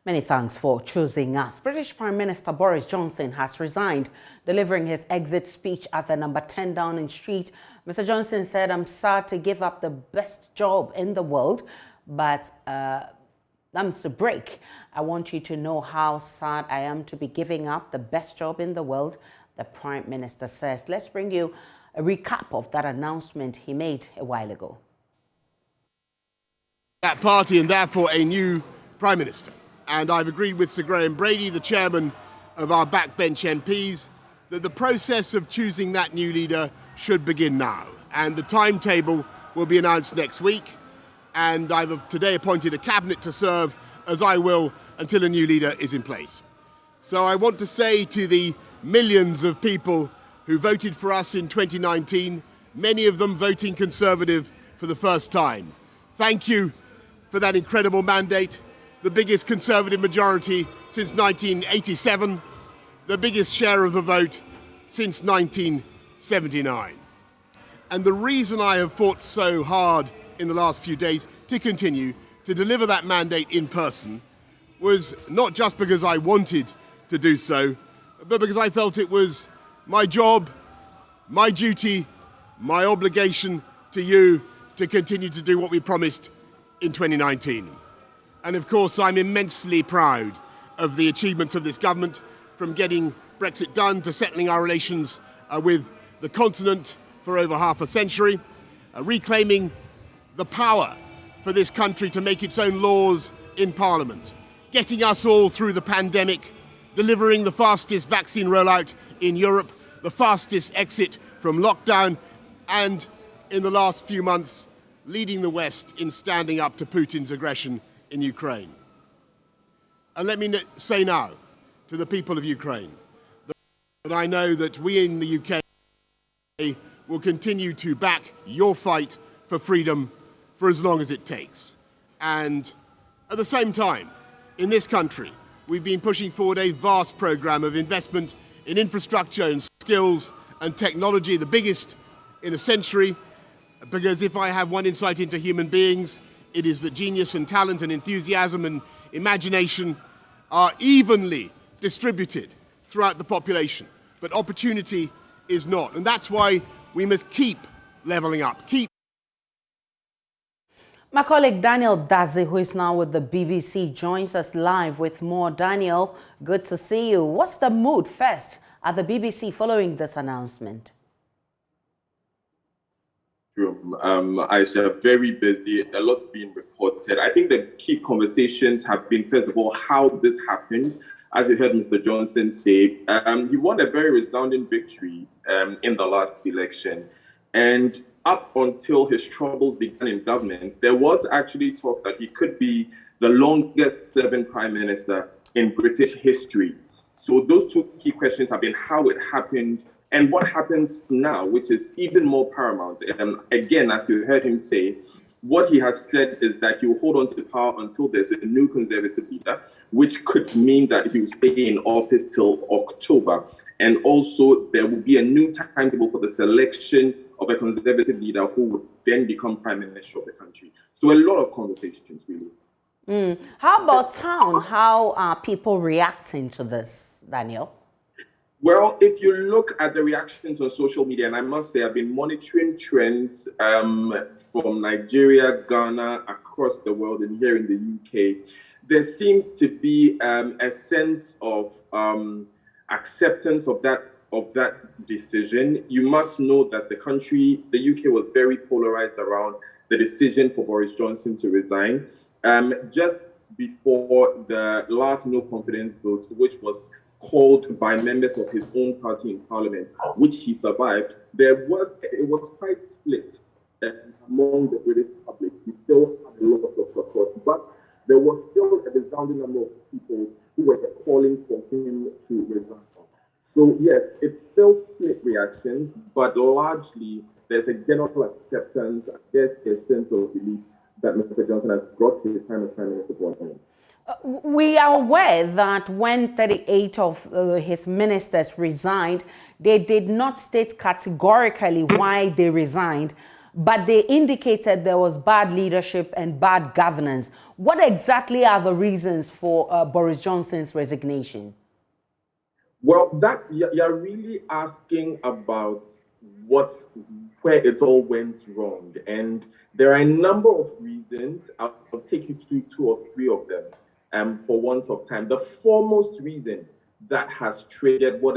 Many thanks for choosing us. British Prime Minister Boris Johnson has resigned, delivering his exit speech at the number 10 Downing Street. Mr. Johnson said, "I'm sad to give up the best job in the world, but that's a break. I want you to know how sad I am to be giving up the best job in the world," the Prime Minister says. Let's bring you a recap of that announcement he made a while ago. That party and therefore a new Prime Minister. And I've agreed with Sir Graham Brady, the chairman of our backbench MPs, that the process of choosing that new leader should begin now. And the timetable will be announced next week. And I've today appointed a cabinet to serve, as I will, until a new leader is in place. So I want to say to the millions of people who voted for us in 2019, many of them voting Conservative for the first time, thank you for that incredible mandate. The biggest Conservative majority since 1987, the biggest share of the vote since 1979. And the reason I have fought so hard in the last few days to continue to deliver that mandate in person was not just because I wanted to do so, but because I felt it was my job, my duty, my obligation to you to continue to do what we promised in 2019. And of course, I'm immensely proud of the achievements of this government, from getting Brexit done to settling our relations with the continent for over half a century, reclaiming the power for this country to make its own laws in Parliament, getting us all through the pandemic, delivering the fastest vaccine rollout in Europe, the fastest exit from lockdown, and in the last few months, leading the West in standing up to Putin's aggression in Ukraine. And let me say now to the people of Ukraine that I know that we in the UK will continue to back your fight for freedom for as long as it takes. And at the same time, in this country, we've been pushing forward a vast program of investment in infrastructure and skills and technology, the biggest in a century, because if I have one insight into human beings, it is that genius and talent and enthusiasm and imagination are evenly distributed throughout the population, but opportunity is not. And that's why we must keep leveling up. My colleague Daniel Dazi, who is now with the BBC, joins us live with more. Daniel, good to see you. What's the mood first at the BBC following this announcement? Aisha, very busy. A lot's being reported. I think the key conversations have been, first of all, how this happened. As you heard Mr. Johnson say, he won a very resounding victory in the last election. And up until his troubles began in government, there was actually talk that he could be the longest serving prime minister in British history. So those two key questions have been how it happened and what happens now, which is even more paramount. Again, as you heard him say, what he has said is that he will hold on to the power until there's a new Conservative leader, which could mean that he will stay in office till October. And also, there will be a new timetable for the selection of a Conservative leader who would then become Prime Minister of the country. So a lot of conversations, really. How about town? How are people reacting to this, Daniel? Well, if you look at the reactions on social media, and I must say I've been monitoring trends from Nigeria, Ghana, across the world, and here in the UK, there seems to be a sense of acceptance of that decision. You must know that the UK was very polarized around the decision for Boris Johnson to resign. Just before the last no confidence vote, which was called by members of his own party in Parliament, which he survived, it was quite split among the British public. He still had a lot of support, but there was still a resounding number of people who were calling for him to resign. So yes, it's still split reactions, but largely there's a general acceptance, there's a sense of belief that Mr. Johnson has brought his time as Prime Minister to an end. We are aware that when 38 of his ministers resigned, they did not state categorically why they resigned. but they indicated there was bad leadership and bad governance. What exactly are the reasons for Boris Johnson's resignation? Well, that you're really asking about where it all went wrong. And there are a number of reasons. I'll take you through two or three of them for want of time. The foremost reason that has triggered what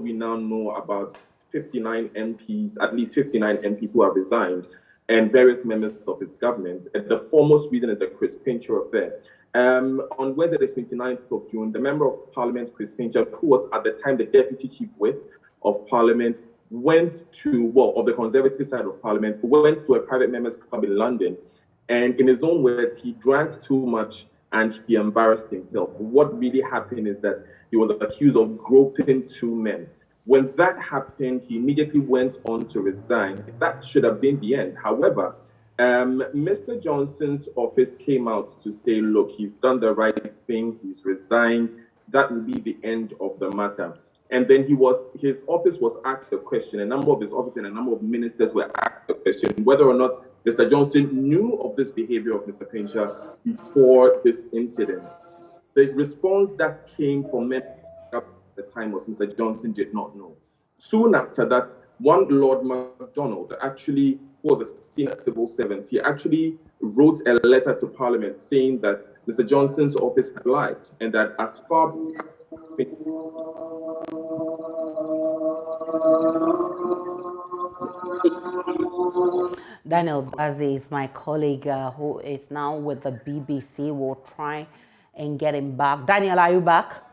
we now know about 59 MPs, at least 59 MPs who have resigned, and various members of his government. And the foremost reason is the Chris Pincher affair. On Wednesday, the 29th of June, the Member of Parliament, Chris Pincher, who was at the time the Deputy Chief Whip of Parliament, of the Conservative side of Parliament, went to a private members club in London. And in his own words, he drank too much and he embarrassed himself. What really happened is that he was accused of groping two men. When that happened, he immediately went on to resign. That should have been the end. However, Mr. Johnson's office came out to say, look, he's done the right thing, he's resigned. That will be the end of the matter. And then his office was asked a question. A number of his office and a number of ministers were asked the question whether or not Mr. Johnson knew of this behavior of Mr. Pincher before this incident. The response that came from men at the time was Mr. Johnson did not know. Soon after that, one Lord MacDonald, actually was a senior civil servant, he actually wrote a letter to Parliament saying that Mr. Johnson's office had lied and that as far Daniel Bazi is my colleague who is now with the BBC. We'll try and get him back. Daniel, are you back?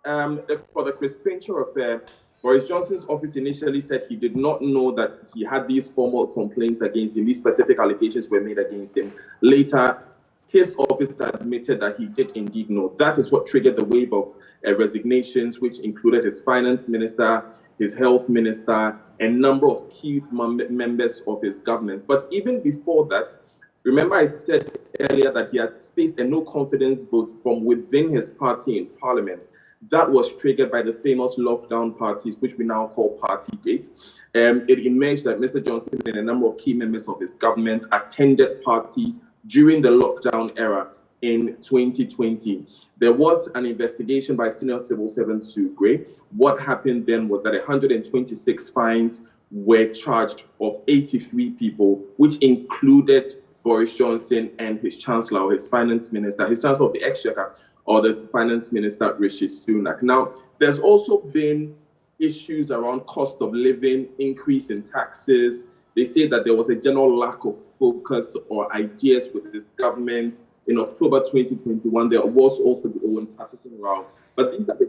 For the Chris Pincher affair, Boris Johnson's office initially said he did not know that he had these formal complaints against him. These specific allegations were made against him. Later, his office admitted that he did indeed know. That is what triggered the wave of resignations, which included his finance minister, his health minister, and a number of key members of his government. But even before that, remember I said earlier that he had faced a no confidence vote from within his party in Parliament. That was triggered by the famous lockdown parties, which we now call Partygate. It emerged that Mr. Johnson and a number of key members of his government attended parties during the lockdown era in 2020. There was an investigation by senior civil servant Sue Gray. What happened then was that 126 fines were charged of 83 people, which included Boris Johnson and his chancellor, or his finance minister, his chancellor of the Exchequer, or the finance minister, Rishi Sunak. Now, there's also been issues around cost of living, increase in taxes. They say that there was a general lack of focus or ideas with this government. In October 2021, there was also the Owen Patterson row. But these are the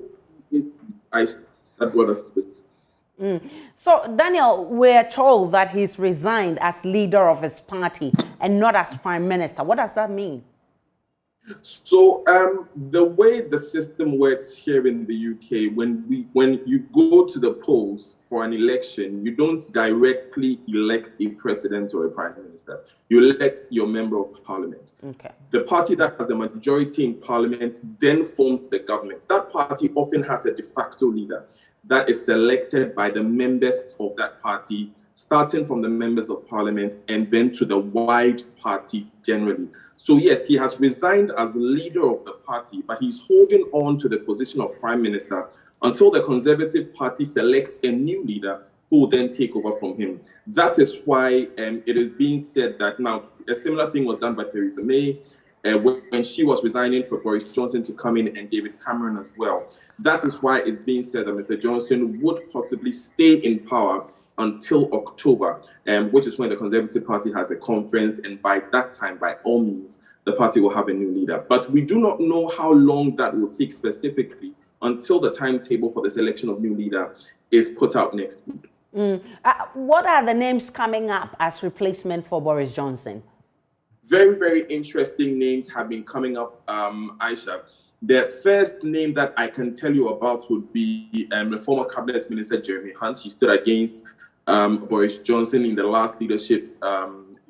issues that brought us to this. So, Daniel, we're told that he's resigned as leader of his party and not as prime minister. What does that mean? So the way the system works here in the UK, when you go to the polls for an election, you don't directly elect a president or a prime minister. You elect your member of parliament. Okay. The party that has the majority in parliament then forms the government. That party often has a de facto leader that is selected by the members of that party, starting from the members of parliament and then to the wide party generally. So yes, he has resigned as leader of the party, but he's holding on to the position of prime minister until the Conservative Party selects a new leader who will then take over from him. That is why it is being said that now a similar thing was done by Theresa May when she was resigning for Boris Johnson to come in, and David Cameron as well. That is why it's being said that Mr. Johnson would possibly stay in power until October, which is when the Conservative Party has a conference, and by that time, by all means, the party will have a new leader. But we do not know how long that will take specifically until the timetable for the selection of new leader is put out next week. What are the names coming up as replacement for Boris Johnson? Very, very interesting names have been coming up, Aisha. The first name that I can tell you about would be the former cabinet minister, Jeremy Hunt. He stood against Boris Johnson in the last leadership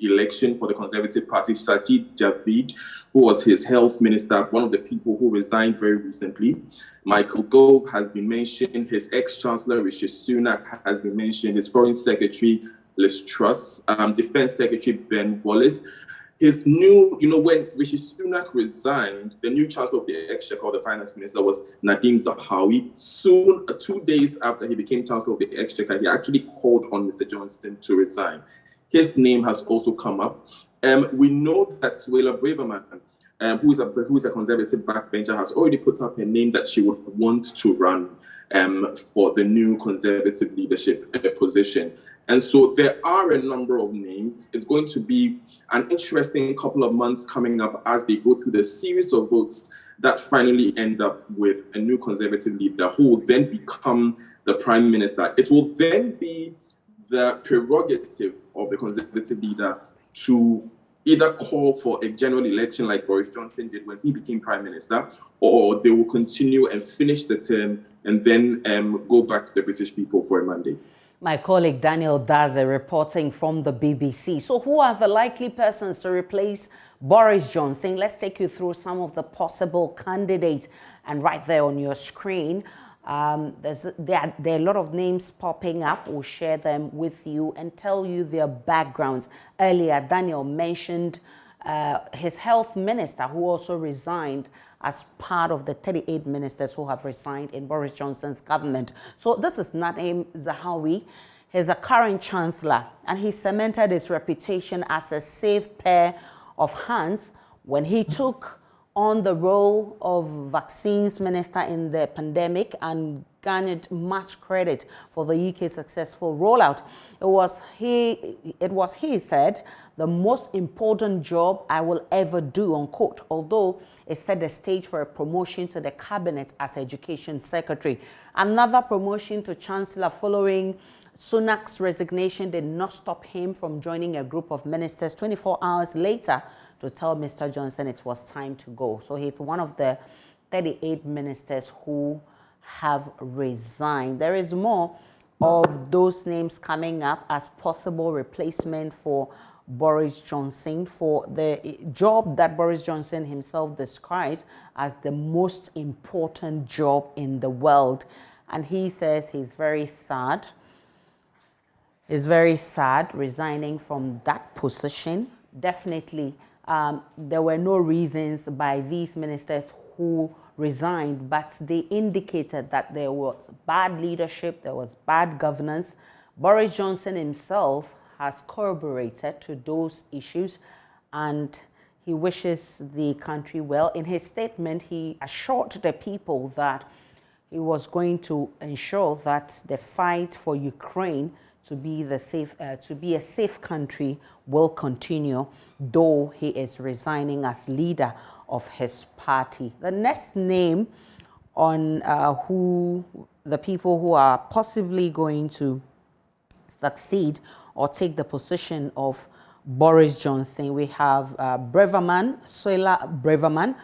election for the Conservative Party, Sajid Javid, who was his health minister, one of the people who resigned very recently. Michael Gove has been mentioned, his ex-chancellor, Rishi Sunak, has been mentioned, his foreign secretary, Liz Truss, Defense Secretary Ben Wallace. His new, when Rishi Sunak resigned, the new Chancellor of the Exchequer, the Finance Minister, was Nadeem Zahawi. Soon, 2 days after he became Chancellor of the Exchequer, he actually called on Mr. Johnson to resign. His name has also come up. We know that Suella Braverman, who is a Conservative backbencher, has already put up a name that she would want to run for the new Conservative leadership position. And so there are a number of names. It's going to be an interesting couple of months coming up as they go through the series of votes that finally end up with a new Conservative leader who will then become the Prime Minister. It will then be the prerogative of the Conservative leader to either call for a general election like Boris Johnson did when he became Prime Minister, or they will continue and finish the term and then go back to the British people for a mandate. My colleague Daniel Daze reporting from the BBC. So who are the likely persons to replace Boris Johnson? Let's take you through some of the possible candidates. And right there on your screen, there are a lot of names popping up. We'll share them with you and tell you their backgrounds. Earlier, Daniel mentioned his health minister, who also resigned as part of the 38 ministers who have resigned in Boris Johnson's government. So this is Nadeem Zahawi. He's the current chancellor, and he cemented his reputation as a safe pair of hands when he took on the role of vaccines minister in the pandemic and garnered much credit for the UK's successful rollout. It was, he said, the most important job I will ever do, unquote, although it set the stage for a promotion to the cabinet as education secretary. Another promotion to chancellor following Sunak's resignation did not stop him from joining a group of ministers 24 hours later to tell Mr. Johnson it was time to go. So he's one of the 38 ministers who have resigned. There is more of those names coming up as possible replacement for Boris Johnson, for the job that Boris Johnson himself describes as the most important job in the world. And he says he's very sad. He's very sad resigning from that position. Definitely, there were no reasons by these ministers who resigned, but they indicated that there was bad leadership, there was bad governance. Boris Johnson himself has corroborated to those issues, and he wishes the country well. In his statement, he assured the people that he was going to ensure that the fight for Ukraine to be a safe country will continue, though he is resigning as leader of his party. The next name on who the people who are possibly going to succeed or take the position of Boris Johnson, we have Suella Braverman.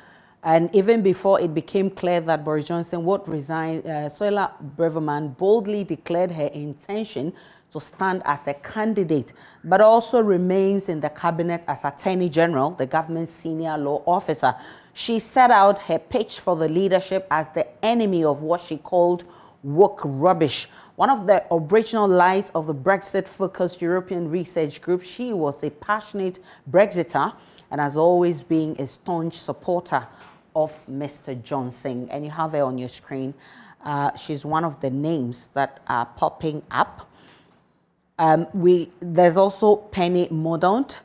And even before it became clear that Boris Johnson would resign, Suella Braverman boldly declared her intention to stand as a candidate, but also remains in the cabinet as Attorney General, the government's senior law officer. She set out her pitch for the leadership as the enemy of what she called woke rubbish. One of the original lights of the Brexit-focused European research group, she was a passionate Brexiter and has always been a staunch supporter of Mr. Johnson. And you have her on your screen. She's one of the names that are popping up. There's also Penny Mordaunt.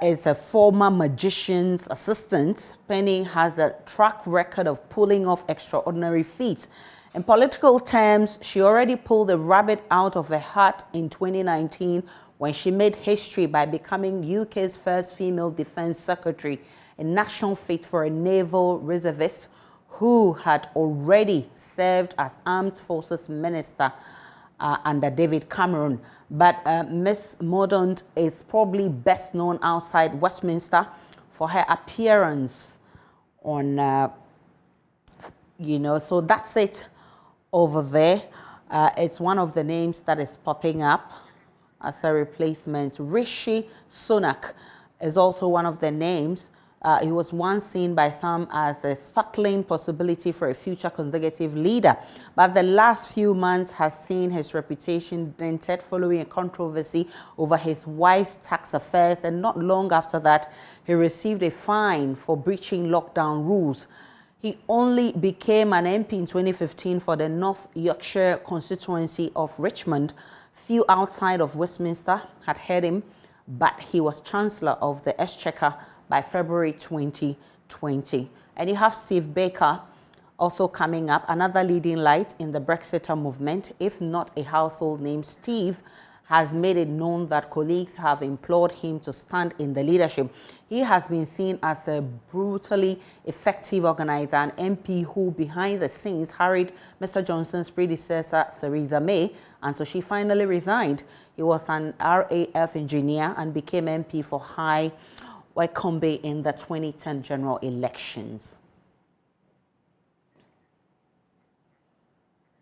Is a former magician's assistant. Penny has a track record of pulling off extraordinary feats. In political terms, she already pulled a rabbit out of a hat in 2019 when she made history by becoming UK's first female defense secretary, a national feat for a naval reservist who had already served as armed forces minister under David Cameron. But Miss Mordaunt is probably best known outside Westminster for her appearance on, so that's it over there. It's one of the names that is popping up. as a replacement. Rishi Sunak is also one of the names. He was once seen by some as a sparkling possibility for a future Conservative leader, but the last few months has seen his reputation dented following a controversy over his wife's tax affairs, and not long after that, he received a fine for breaching lockdown rules. He only became an MP in 2015 for the North Yorkshire constituency of Richmond. Few outside of Westminster had heard him, but he was Chancellor of the Exchequer by February 2020. And you have Steve Baker also coming up, another leading light in the Brexiter movement. If not a household name, Steve has made it known that colleagues have implored him to stand in the leadership. He has been seen as a brutally effective organizer, an MP who behind the scenes harried Mr. Johnson's predecessor, Theresa May, and so she finally resigned. He was an RAF engineer and became MP for High Wycombe in the 2010 general elections.